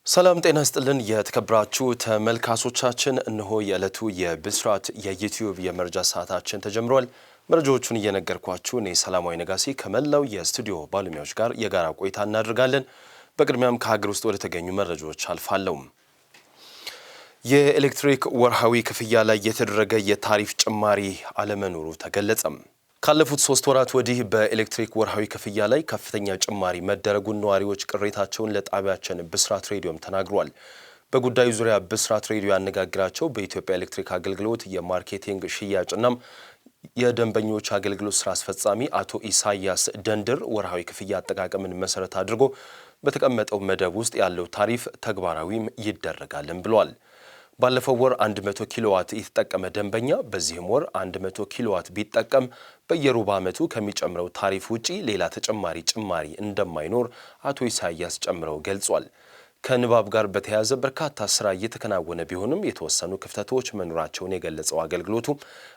ሰላም ጤና ይስጥልን የተከበራችሁ ተመልካቾቻችን እነሆ የዕለቱ የብስራት የዩቲዩብ የመረጃ ሰዓታችን ተጀምሯል። መረጃዎቹን እየነገርኳችሁ እኔ ሰላማዊ ነጋሲ ከመላው የስቱዲዮ ባለሙያዎች ጋር የጋራ ቆይታ እናደርጋለን። በቅድሚያም ከሀገር ውስጥ ወደ ተገኙ መረጃዎች አልፋለሁ። የኤሌክትሪክ ወርሃዊ ክፍያ ላይ የተደረገ የታሪፍ ጭማሪ አለመኖሩ ተገለጸም። ካለፉት 3 ወራት ወዲህ በኤሌክትሪክ ወርሃዊ ክፍያ ላይ ከፍተኛ ጭማሪ መደረጉን ነዋሪዎች ቅሬታቸውን ለጣቢያችን ብስራት ሬዲዮም ተናግሯል። በጉዳዩ ዙሪያ ብስራት ሬዲዮ ያነጋግራቸው በኢትዮጵያ ኤሌክትሪክ አገልግሎት የማርኬቲንግ ሽያጭና የደንበኞች አገልግሎት ስራ አስፈጻሚ አቶ ኢሳያስ ደንድር ወርሃዊ ክፍያ አጠቃቀምን መሰረት አድርጎ በተቀመጠው መደብ ውስጥ ያለው ታሪፍ ተግባራዊም ይደረጋልን ብሏል። ባለፈው ወር 100 ኪሎዋት የተጠቀመ ደንበኛ በዚህም ወር 100 ኪሎዋት ቢጠቀም በየሩብ ዓመቱ ከሚጨምረው ታሪፍ ውጪ ሌላ ተጨማሪ ጭማሪ እንደማይኖር አቶ ኢሳያስ ጨምረው ገልጿል። ከንባብ ጋር በተያያዘ በርካታ ስራ እየተከናወነ ቢሆንም የተወሰኑ ክፍተቶች መኖራቸውን የገለጸው አገልግሎቱ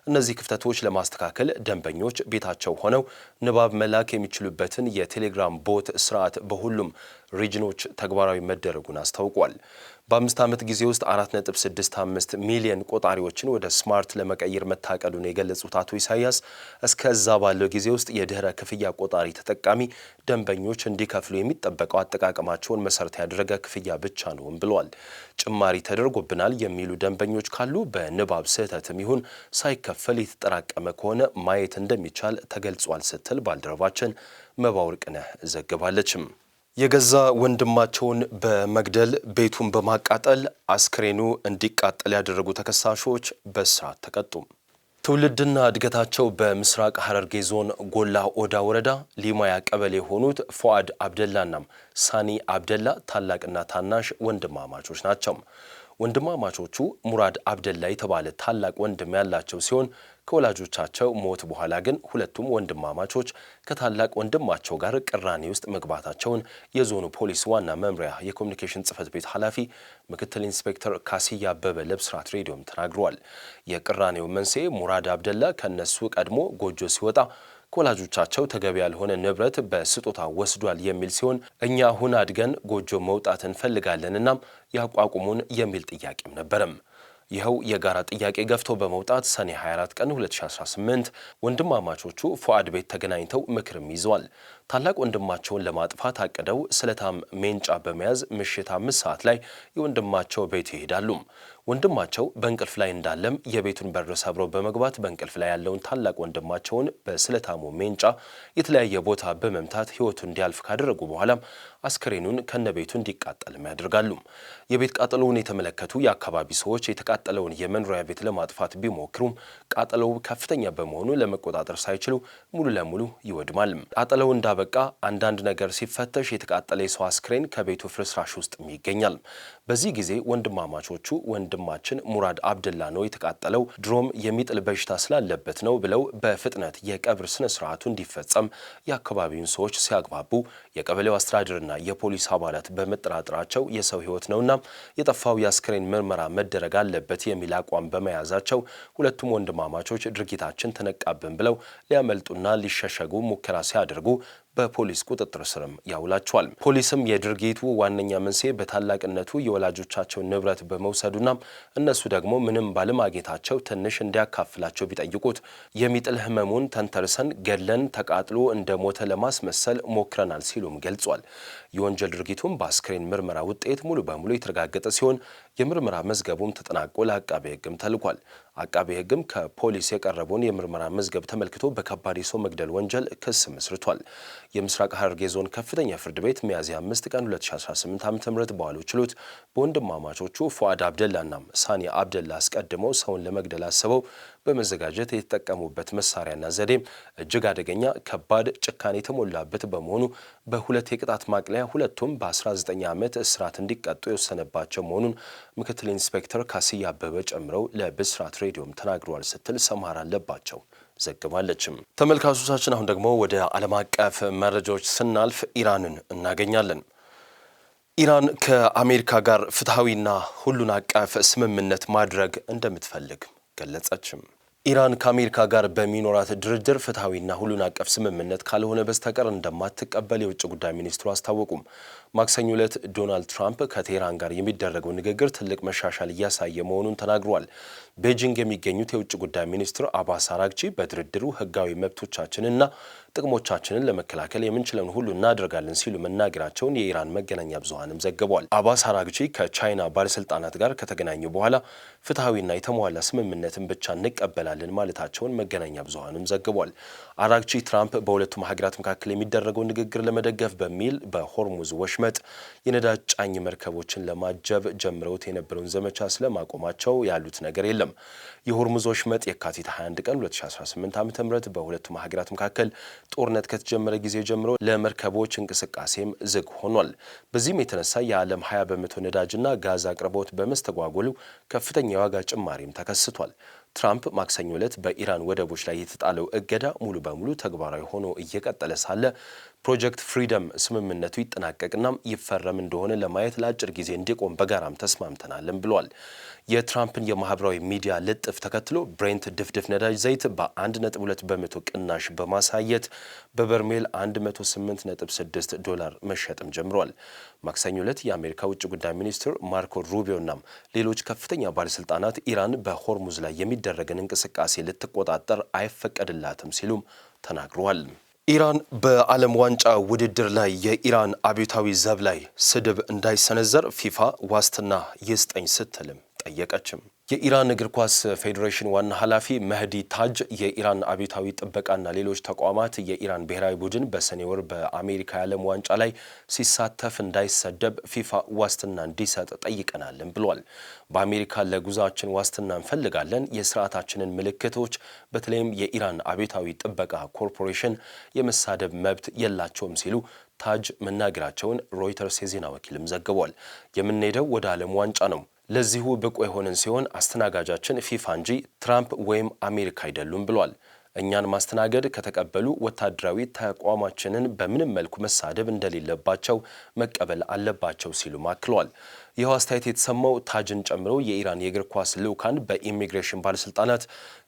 እነዚህ ክፍተቶች ለማስተካከል ደንበኞች ቤታቸው ሆነው ንባብ መላክ የሚችሉበትን የቴሌግራም ቦት ስርዓት በሁሉም ሪጅኖች ተግባራዊ መደረጉን አስታውቋል። በ5 ዓመት ጊዜ ውስጥ 4.65 ሚሊዮን ቆጣሪዎችን ወደ ስማርት ለመቀየር መታቀዱን የገለጹት አቶ ኢሳያስ እስከዛ ባለው ጊዜ ውስጥ የድህረ ክፍያ ቆጣሪ ተጠቃሚ ደንበኞች እንዲከፍሉ የሚጠበቀው አጠቃቀማቸውን መሰረት ያደረገ ክፍያ ብቻ ነው ብለዋል። ጭማሪ ተደርጎብናል የሚሉ ደንበኞች ካሉ በንባብ ስህተትም ይሁን ሳይከፈል የተጠራቀመ ከሆነ ማየት እንደሚቻል ተገልጿል ስትል ባልደረባችን መባወርቅነህ ዘግባለችም። የገዛ ወንድማቸውን በመግደል ቤቱን በማቃጠል አስክሬኑ እንዲቃጠል ያደረጉ ተከሳሾች በእስራት ተቀጡ። ትውልድና እድገታቸው በምስራቅ ሐረርጌ ዞን ጎላ ኦዳ ወረዳ ሊማያ ቀበሌ የሆኑት ፉአድ አብደላና ሳኒ አብደላ ታላቅና ታናሽ ወንድማማቾች ናቸው። ወንድማማቾቹ ሙራድ አብደላ የተባለ ታላቅ ወንድም ያላቸው ሲሆን ከወላጆቻቸው ሞት በኋላ ግን ሁለቱም ወንድማማቾች ከታላቅ ወንድማቸው ጋር ቅራኔ ውስጥ መግባታቸውን የዞኑ ፖሊስ ዋና መምሪያ የኮሚኒኬሽን ጽሕፈት ቤት ኃላፊ ምክትል ኢንስፔክተር ካሲያ አበበ ለብስራት ሬዲዮም ተናግረዋል። የቅራኔው መንስኤ ሙራድ አብደላ ከነሱ ቀድሞ ጎጆ ሲወጣ ከወላጆቻቸው ተገቢ ያልሆነ ንብረት በስጦታ ወስዷል የሚል ሲሆን እኛ አሁን አድገን ጎጆ መውጣት እንፈልጋለንና ያቋቁሙን የሚል ጥያቄም ነበረም። ይኸው የጋራ ጥያቄ ገፍቶ በመውጣት ሰኔ 24 ቀን 2018 ወንድማማቾቹ ፉአድ ቤት ተገናኝተው ምክርም ይዘዋል። ታላቅ ወንድማቸውን ለማጥፋት አቅደው ስለታም ሜንጫ በመያዝ ምሽት 5 ሰዓት ላይ የወንድማቸው ቤት ይሄዳሉ። ወንድማቸው በእንቅልፍ ላይ እንዳለም የቤቱን በር ሰብረው በመግባት በእንቅልፍ ላይ ያለውን ታላቅ ወንድማቸውን በስለታሙ ሜንጫ የተለያየ ቦታ በመምታት ሕይወቱ እንዲያልፍ ካደረጉ በኋላም አስክሬኑን ከነቤቱ እንዲቃጠልም ያደርጋሉ። የቤት ቃጠሎውን የተመለከቱ የአካባቢ ሰዎች የተቃጠለውን የመኖሪያ ቤት ለማጥፋት ቢሞክሩም ቃጠሎው ከፍተኛ በመሆኑ ለመቆጣጠር ሳይችሉ ሙሉ ለሙሉ ይወድማል። ቃጠሎው እንዳበቃ አንዳንድ ነገር ሲፈተሽ የተቃጠለ የሰው አስክሬን ከቤቱ ፍርስራሽ ውስጥም ይገኛል። በዚህ ጊዜ ወንድማማቾቹ ወንድማችን ሙራድ አብደላ ነው የተቃጠለው፣ ድሮም የሚጥል በሽታ ስላለበት ነው ብለው በፍጥነት የቀብር ስነ ስርዓቱ እንዲፈጸም የአካባቢውን ሰዎች ሲያግባቡ የቀበሌው አስተዳደርና የፖሊስ አባላት በመጠራጠራቸው የሰው ሕይወት ነውና የጠፋው የአስክሬን ምርመራ መደረግ አለበት የሚል አቋም በመያዛቸው ሁለቱም ወንድማማቾች ድርጊታችን ተነቃብን ብለው ሊያመልጡና ሊሸሸጉ ሙከራ ሲያደርጉ በፖሊስ ቁጥጥር ስርም ያውላቸዋል። ፖሊስም የድርጊቱ ዋነኛ መንስኤ በታላቅነቱ የወላጆቻቸውን ንብረት በመውሰዱና እነሱ ደግሞ ምንም ባለማግኘታቸው ትንሽ እንዲያካፍላቸው ቢጠይቁት የሚጥል ህመሙን ተንተርሰን ገድለን ተቃጥሎ እንደ ሞተ ለማስመሰል ሞክረናል ሲሉም ገልጿል። የወንጀል ድርጊቱም በአስክሬን ምርመራ ውጤት ሙሉ በሙሉ የተረጋገጠ ሲሆን የምርመራ መዝገቡም ተጠናቆ ለአቃቤ ሕግም ተልኳል። አቃቤ ሕግም ከፖሊስ የቀረበውን የምርመራ መዝገብ ተመልክቶ በከባድ የሰው መግደል ወንጀል ክስ መስርቷል። የምስራቅ ሐረርጌ ዞን ከፍተኛ ፍርድ ቤት ሚያዝያ 5 ቀን 2018 ዓ.ም በዋለው ችሎት በወንድማማቾቹ ፉአድ አብደላና ሳኒ አብደላ አስቀድመው ሰውን ለመግደል አስበው በመዘጋጀት የተጠቀሙበት መሳሪያና ዘዴም እጅግ አደገኛ፣ ከባድ፣ ጭካኔ የተሞላበት በመሆኑ በሁለት የቅጣት ማቅለያ ሁለቱም በ19 ዓመት እስራት እንዲቀጡ የወሰነባቸው መሆኑን ምክትል ኢንስፔክተር ካሲያ አበበ ጨምረው ለብስራት ሬዲዮም ተናግረዋል ስትል ሰማር አለባቸው ዘግባለችም። ተመልካቾቻችን አሁን ደግሞ ወደ ዓለም አቀፍ መረጃዎች ስናልፍ ኢራንን እናገኛለን። ኢራን ከአሜሪካ ጋር ፍትሐዊና ሁሉን አቀፍ ስምምነት ማድረግ እንደምትፈልግ ገለጸችም። ኢራን ከአሜሪካ ጋር በሚኖራት ድርድር ፍትሐዊና ሁሉን አቀፍ ስምምነት ካልሆነ በስተቀር እንደማትቀበል የውጭ ጉዳይ ሚኒስትሩ አስታወቁም። ማክሰኞ ዕለት ዶናልድ ትራምፕ ከቴህራን ጋር የሚደረገው ንግግር ትልቅ መሻሻል እያሳየ መሆኑን ተናግሯል። ቤጂንግ የሚገኙት የውጭ ጉዳይ ሚኒስትር አባስ አራግቺ በድርድሩ ህጋዊ መብቶቻችንና ጥቅሞቻችንን ለመከላከል የምንችለውን ሁሉ እናደርጋለን ሲሉ መናገራቸውን የኢራን መገናኛ ብዙሃንም ዘግቧል። አባስ አራግቺ ከቻይና ባለስልጣናት ጋር ከተገናኙ በኋላ ፍትሐዊና የተሟላ ስምምነትን ብቻ እንቀበላለን ማለታቸውን መገናኛ ብዙሃንም ዘግቧል። አራግቺ ትራምፕ በሁለቱም ሀገራት መካከል የሚደረገውን ንግግር ለመደገፍ በሚል በሆርሙዝ ወሽመጥ የነዳጅ ጫኝ መርከቦችን ለማጀብ ጀምረውት የነበረውን ዘመቻ ስለማቆማቸው ያሉት ነገር የለም። የሆርሙዝ ወሽመጥ የካቲት 21 ቀን 2018 ዓ.ም በሁለቱም ሀገራት መካከል ጦርነት ከተጀመረ ጊዜ ጀምሮ ለመርከቦች እንቅስቃሴም ዝግ ሆኗል። በዚህም የተነሳ የዓለም 20 በመቶ ነዳጅና ጋዝ አቅርቦት በመስተጓጎሉ ከፍተኛ የዋጋ ጭማሪም ተከስቷል። ትራምፕ ማክሰኞ ዕለት በኢራን ወደቦች ላይ የተጣለው እገዳ ሙሉ በሙሉ ተግባራዊ ሆኖ እየቀጠለ ሳለ ፕሮጀክት ፍሪደም ስምምነቱ ይጠናቀቅና ይፈረም እንደሆነ ለማየት ለአጭር ጊዜ እንዲቆም በጋራም ተስማምተናልን ብሏል። የትራምፕን የማህበራዊ ሚዲያ ልጥፍ ተከትሎ ብሬንት ድፍድፍ ነዳጅ ዘይት በ1.2 በመቶ ቅናሽ በማሳየት በበርሜል $108.6 መሸጥም ጀምሯል። ማክሰኞ ዕለት የአሜሪካ ውጭ ጉዳይ ሚኒስትር ማርኮ ሩቢዮና ሌሎች ከፍተኛ ባለስልጣናት ኢራን በሆርሙዝ ላይ የሚደረግን እንቅስቃሴ ልትቆጣጠር አይፈቀድላትም ሲሉም ተናግረዋል። ኢራን በዓለም ዋንጫ ውድድር ላይ የኢራን አብዮታዊ ዘብ ላይ ስድብ እንዳይሰነዘር ፊፋ ዋስትና ይስጠኝ ስትልም ጠየቀችም። የኢራን እግር ኳስ ፌዴሬሽን ዋና ኃላፊ መህዲ ታጅ የኢራን አብዮታዊ ጥበቃና ሌሎች ተቋማት የኢራን ብሔራዊ ቡድን በሰኔ ወር በአሜሪካ የዓለም ዋንጫ ላይ ሲሳተፍ እንዳይሰደብ ፊፋ ዋስትና እንዲሰጥ ጠይቀናልን ብሏል። በአሜሪካ ለጉዟችን ዋስትና እንፈልጋለን። የስርዓታችንን ምልክቶች በተለይም የኢራን አብዮታዊ ጥበቃ ኮርፖሬሽን የመሳደብ መብት የላቸውም ሲሉ ታጅ መናገራቸውን ሮይተርስ የዜና ወኪልም ዘግቧል። የምንሄደው ወደ ዓለም ዋንጫ ነው። ለዚሁ ብቁ የሆነን ሲሆን አስተናጋጃችን ፊፋ እንጂ ትራምፕ ወይም አሜሪካ አይደሉም ብሏል። እኛን ማስተናገድ ከተቀበሉ ወታደራዊ ተቋማችንን በምንም መልኩ መሳደብ እንደሌለባቸው መቀበል አለባቸው ሲሉም አክለዋል። ይህ አስተያየት የተሰማው ታጅን ጨምሮ የኢራን የእግር ኳስ ልዑካን በኢሚግሬሽን ባለስልጣናት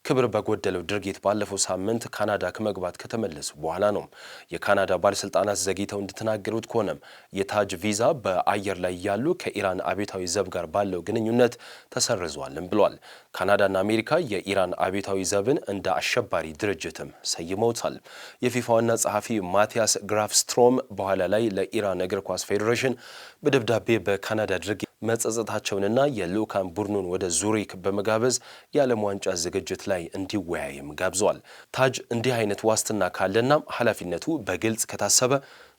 ክብር በጎደለው ድርጊት ባለፈው ሳምንት ካናዳ ከመግባት ከተመለሱ በኋላ ነው። የካናዳ ባለስልጣናት ዘግይተው እንደተናገሩት ከሆነም የታጅ ቪዛ በአየር ላይ ያሉ ከኢራን አብዮታዊ ዘብ ጋር ባለው ግንኙነት ተሰርዟልም ብሏል። ካናዳና አሜሪካ የኢራን አብዮታዊ ዘብን እንደ አሸባሪ ድርጅትም ሰይመውታል። የፊፋ ዋና ጸሐፊ ማቲያስ ግራፍስትሮም በኋላ ላይ ለኢራን እግር ኳስ ፌዴሬሽን በደብዳቤ በካናዳ ድርጊት መጸጸታቸውንና የልዑካን ቡድኑን ወደ ዙሪክ በመጋበዝ የዓለም ዋንጫ ዝግጅት ላይ እንዲወያይም ጋብዘዋል። ታጅ እንዲህ አይነት ዋስትና ካለና ኃላፊነቱ በግልጽ ከታሰበ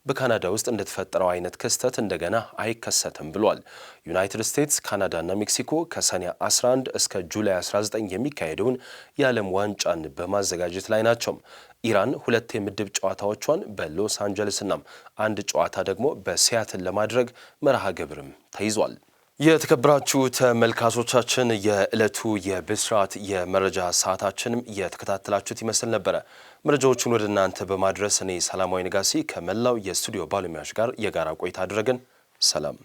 በካናዳ ውስጥ እንደተፈጠረው አይነት ክስተት እንደገና አይከሰትም ብሏል። ዩናይትድ ስቴትስ፣ ካናዳና ሜክሲኮ ከሰኔ 11 እስከ ጁላይ 19 የሚካሄደውን የዓለም ዋንጫን በማዘጋጀት ላይ ናቸው። ኢራን 2 የምድብ ጨዋታዎቿን በሎስ አንጀለስና 1 ጨዋታ ደግሞ በሲያትል ለማድረግ መርሃ ግብርም ተይዟል። የተከበራችሁ ተመልካቾቻችን የዕለቱ የብስራት የመረጃ ሰዓታችንም የተከታተላችሁት ይመስል ነበረ። መረጃዎቹን ወደ እናንተ በማድረስ እኔ ሰላማዊ ነጋሲ ከመላው የስቱዲዮ ባለሙያዎች ጋር የጋራ ቆይታ አድረግን። ሰላም።